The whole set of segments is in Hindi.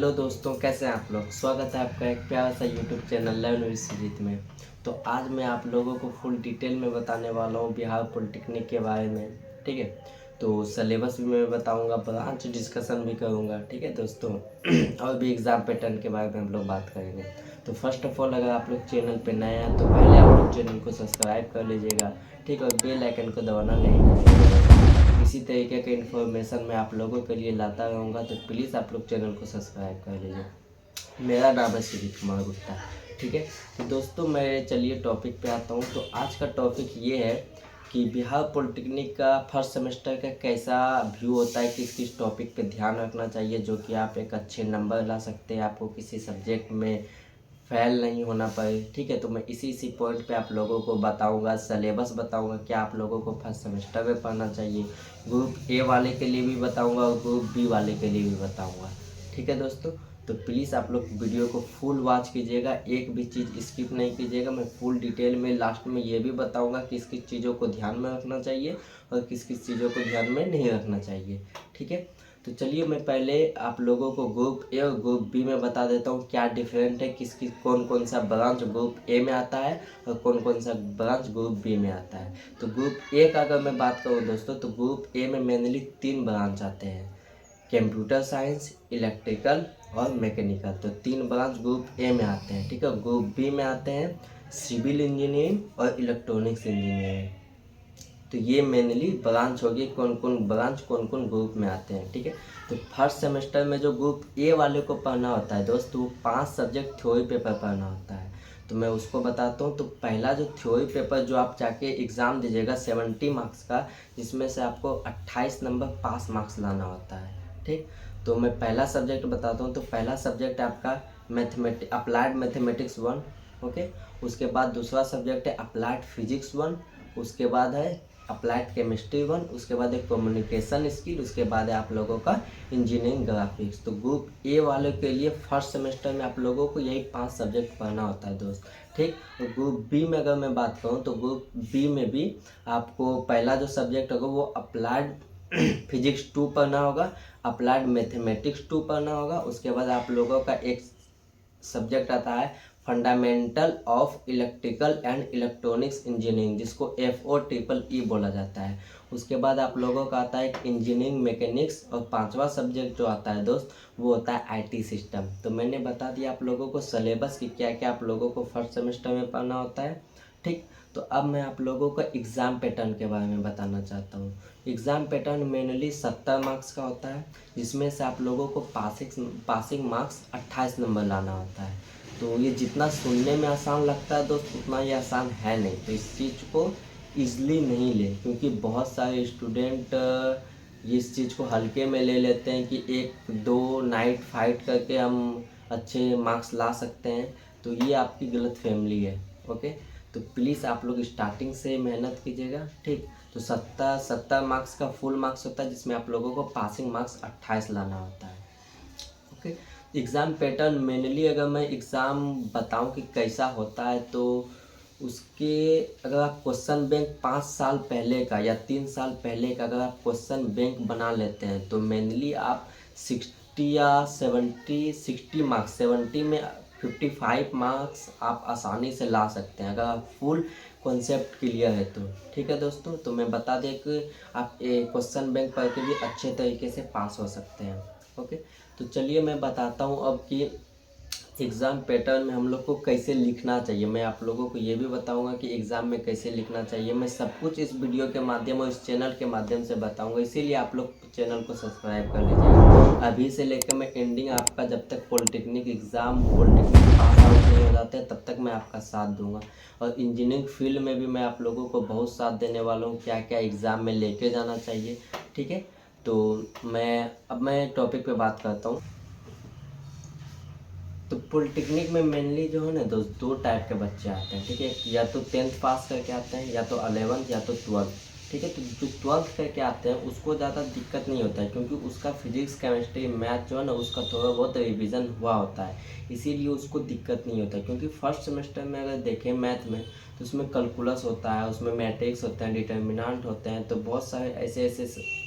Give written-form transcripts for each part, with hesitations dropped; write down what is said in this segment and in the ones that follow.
हेलो दोस्तों, कैसे हैं आप लोग। स्वागत है आपका एक प्यारा सा YouTube channel learn with Sujeet में। तो आज मैं आप लोगों को फुल डिटेल में बताने वाला हूँ बिहार पॉलिटेक्निक के बारे में। ठीक है, तो सिलेबस भी मैं बताऊँगा, ब्रांच डिस्कशन भी करूँगा। ठीक है दोस्तों और भी एग्ज़ाम पैटर्न के बारे में हम लोग बात करेंगे। तो फर्स्ट ऑफ ऑल, अगर आप लोग चैनल पर नए हैं तो पहले आप लोग चैनल को सब्सक्राइब कर लीजिएगा। ठीक है, और बेल आइकन को दबाना नहीं भूलिएगा। इसी तरीके के इन्फॉर्मेशन मैं आप लोगों के लिए लाता रहूँगा, तो प्लीज़ आप लोग चैनल को सब्सक्राइब कर लीजिए। मेरा नाम है सुजीत कुमार गुप्ता। ठीक है, तो दोस्तों मैं चलिए टॉपिक पे आता हूँ। तो आज का टॉपिक ये है कि बिहार पॉलिटेक्निक का फर्स्ट सेमेस्टर का कैसा व्यू होता है, किस किस टॉपिक पे ध्यान रखना चाहिए जो कि आप एक अच्छे नंबर ला सकते हैं, आपको किसी सब्जेक्ट में फेल नहीं होना पड़े। ठीक है, तो मैं इसी पॉइंट पे आप लोगों को बताऊंगा, सिलेबस बताऊंगा क्या आप लोगों को फर्स्ट सेमेस्टर में पढ़ना चाहिए, ग्रुप ए वाले के लिए भी बताऊंगा और ग्रुप बी वाले के लिए भी बताऊंगा। ठीक है दोस्तों, तो प्लीज़ आप लोग वीडियो को फुल वॉच कीजिएगा, एक भी चीज़ स्किप नहीं कीजिएगा। मैं फुल डिटेल में लास्ट में ये भी बताऊंगा किस किस चीज़ों को ध्यान में रखना चाहिए और किस किस चीज़ों को ध्यान में नहीं रखना चाहिए। ठीक है, तो चलिए मैं पहले आप लोगों को ग्रुप ए और ग्रुप बी में बता देता हूँ क्या डिफरेंट है, किस कौन कौन सा ब्रांच ग्रुप ए में आता है और कौन कौन सा ब्रांच ग्रुप बी में आता है। तो ग्रुप ए का अगर मैं बात करूँ दोस्तों, तो ग्रुप ए में मेनली 3 ब्रांच आते हैं, कंप्यूटर साइंस, इलेक्ट्रिकल और मैकेनिकल। तो 3 ब्रांच ग्रुप ए में आते हैं। ठीक है, ग्रुप बी में आते हैं सिविल इंजीनियरिंग और इलेक्ट्रॉनिक्स इंजीनियरिंग। तो ये मेनली ब्रांच होगी, कौन कौन ब्रांच कौन कौन ग्रुप में आते हैं। ठीक है, तो फर्स्ट सेमेस्टर में जो ग्रुप ए वाले को पढ़ना होता है दोस्त, वो 5 सब्जेक्ट थ्योरी पेपर पढ़ना होता है। तो मैं उसको बताता हूँ। तो पहला जो थ्योरी पेपर जो आप जाके एग्ज़ाम दीजिएगा 70 मार्क्स का, जिसमें से आपको 28 नंबर पास मार्क्स लाना होता है। ठीक, तो मैं पहला सब्जेक्ट बताता हूँ। तो पहला सब्जेक्ट है आपका अप्लाइड मैथमेटिक्स 1। ओके, उसके बाद दूसरा सब्जेक्ट है अप्लाइड फिजिक्स 1, उसके बाद है अप्लाइड केमिस्ट्री 1, उसके बाद एक कम्युनिकेशन स्किल, उसके बाद है आप लोगों का इंजीनियरिंग ग्राफिक्स। तो ग्रुप ए वाले के लिए फर्स्ट सेमेस्टर में आप लोगों को यही 5 सब्जेक्ट पढ़ना होता है दोस्त। ठीक, तो ग्रुप बी में अगर मैं बात करूँ तो ग्रुप बी में भी आपको पहला जो सब्जेक्ट होगा वो अप्लाइड फिजिक्स 2 पढ़ना होगा, अप्लाइड मैथमेटिक्स 2 पढ़ना होगा। उसके बाद आप लोगों का एक सब्जेक्ट आता है fundamental of electrical and electronics engineering, जिसको FOEEE बोला जाता है। उसके बाद आप लोगों का आता है इंजीनियरिंग मैकेनिक्स, और 5वां सब्जेक्ट जो आता है दोस्त वो होता है IT सिस्टम। तो मैंने बता दिया आप लोगों को सिलेबस की क्या क्या आप लोगों को फर्स्ट सेमेस्टर में पढ़ना होता है। ठीक, तो अब मैं आप लोगों को एग्ज़ाम पैटर्न के बारे में बताना चाहता हूँ। एग्ज़ाम पैटर्न मेनली 70 मार्क्स का होता है, जिसमें से आप लोगों को पासिंग मार्क्स 28 नंबर लाना होता है। तो ये जितना सुनने में आसान लगता है दोस्त, उतना ये आसान है नहीं। तो इस चीज़ को ईज़िली नहीं ले, क्योंकि बहुत सारे स्टूडेंट इस चीज़ को हल्के में ले लेते हैं कि 1-2 नाइट फाइट करके हम अच्छे मार्क्स ला सकते हैं। तो ये आपकी गलत फैमिली है। ओके, तो प्लीज़ आप लोग स्टार्टिंग से मेहनत कीजिएगा। ठीक, तो 70 मार्क्स का फुल मार्क्स होता है, जिसमें आप लोगों को पासिंग मार्क्स 28 लाना होता है। ओके, एग्ज़ाम पैटर्न मेनली अगर मैं एग्ज़ाम बताऊं कि कैसा होता है, तो उसके अगर आप क्वेश्चन बैंक 5 साल पहले का या 3 साल पहले का अगर आप क्वेश्चन बैंक बना लेते हैं, तो मेनली आप 60 या 60 मार्क्स, 70 में 55 मार्क्स आप आसानी से ला सकते हैं अगर आप फुल कॉन्सेप्ट क्लियर है तो। ठीक है दोस्तों, तो मैं बता दें कि आप क्वेश्चन बैंक पढ़ के भी अच्छे तरीके से पास हो सकते हैं। ओके, तो चलिए मैं बताता हूँ अब कि एग्ज़ाम पैटर्न में हम लोग को कैसे लिखना चाहिए। मैं आप लोगों को ये भी बताऊंगा कि एग्ज़ाम में कैसे लिखना चाहिए। मैं सब कुछ इस वीडियो के माध्यम और इस चैनल के माध्यम से बताऊंगा, इसीलिए आप लोग चैनल को सब्सक्राइब कर लीजिएगा। अभी से लेकर मैं एंडिंग आपका, जब तक पॉलिटेक्निक पास आउट नहीं हो जाते तब तक मैं आपका साथ दूंगा। और इंजीनियरिंग फील्ड में भी मैं आप लोगों को बहुत साथ देने वाला हूँ, क्या क्या एग्ज़ाम में लेके जाना चाहिए। ठीक है, तो मैं टॉपिक पे बात करता हूँ। तो पॉलिटेक्निक में मेनली जो है ना दोस्त, 2 टाइप के बच्चे आते हैं। ठीक है, या तो 10th पास करके आते हैं, या तो 11th या तो 12th। ठीक है, तो जो 12th करके आते हैं उसको ज़्यादा दिक्कत नहीं होता है, क्योंकि उसका फिजिक्स केमिस्ट्री मैथ जो है ना उसका थोड़ा बहुत रिवीजन हुआ होता है, इसीलिए उसको दिक्कत नहीं होता है। क्योंकि फर्स्ट सेमेस्टर में अगर देखें मैथ में, तो उसमें कैलकुलस होता है, उसमें मैट्रिक्स होते हैं, डिटर्मिनेंट होते हैं, तो बहुत सारे ऐसे ऐसे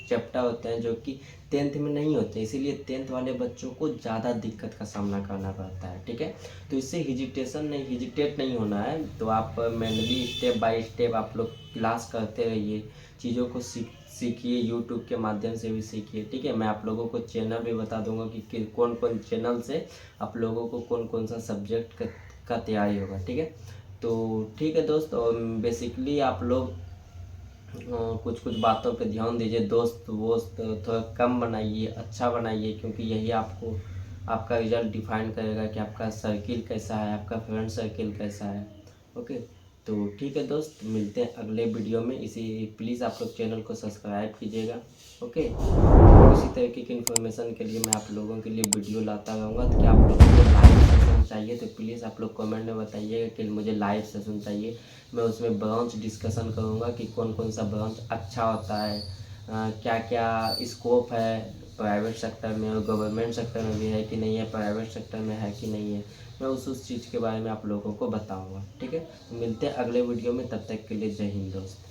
चैप्टर होते हैं जो कि 10th में नहीं होते, इसीलिए 10th वाले बच्चों को ज़्यादा दिक्कत का सामना करना पड़ता है। ठीक है, तो इससे हिजिटेट नहीं होना है। तो आप मैनुअली स्टेप बाय स्टेप आप लोग क्लास करते रहिए, चीज़ों को सीखिए, यूट्यूब के माध्यम से भी सीखिए। ठीक है, मैं आप लोगों को चैनल भी बता दूंगा कि कौन कौन चैनल से आप लोगों को कौन कौन सा सब्जेक्ट का तैयारी होगा। ठीक है, तो ठीक है दोस्त, और बेसिकली आप लोग कुछ कुछ बातों पे ध्यान दीजिए। दोस्त वोस्त थोड़ा कम बनाइए, अच्छा बनाइए, क्योंकि यही आपको आपका रिजल्ट डिफाइन करेगा कि आपका सर्किल कैसा है, आपका फ्रेंड सर्किल कैसा है। ओके, तो ठीक है दोस्त, मिलते हैं अगले वीडियो में। प्लीज़ आप लोग चैनल को सब्सक्राइब कीजिएगा। ओके, इसी तरीके की इन्फॉर्मेशन के लिए मैं आप लोगों के लिए वीडियो लाता रहूँगा। तो क्या आप लोगों को लाइव सेशन चाहिए तो प्लीज़ आप लोग कमेंट में बताइएगा कि मुझे लाइव सेशन चाहिए। मैं उसमें ब्रांच डिस्कशन करूँगा कि कौन कौन सा ब्रांच अच्छा होता है, क्या क्या स्कोप है प्राइवेट सेक्टर में और गवर्नमेंट सेक्टर में भी है कि नहीं है, प्राइवेट सेक्टर में है कि नहीं है। मैं उस चीज़ के बारे में आप लोगों को बताऊँगा। ठीक है, मिलते हैं अगले वीडियो में, तब तक के लिए जय हिंद दोस्त।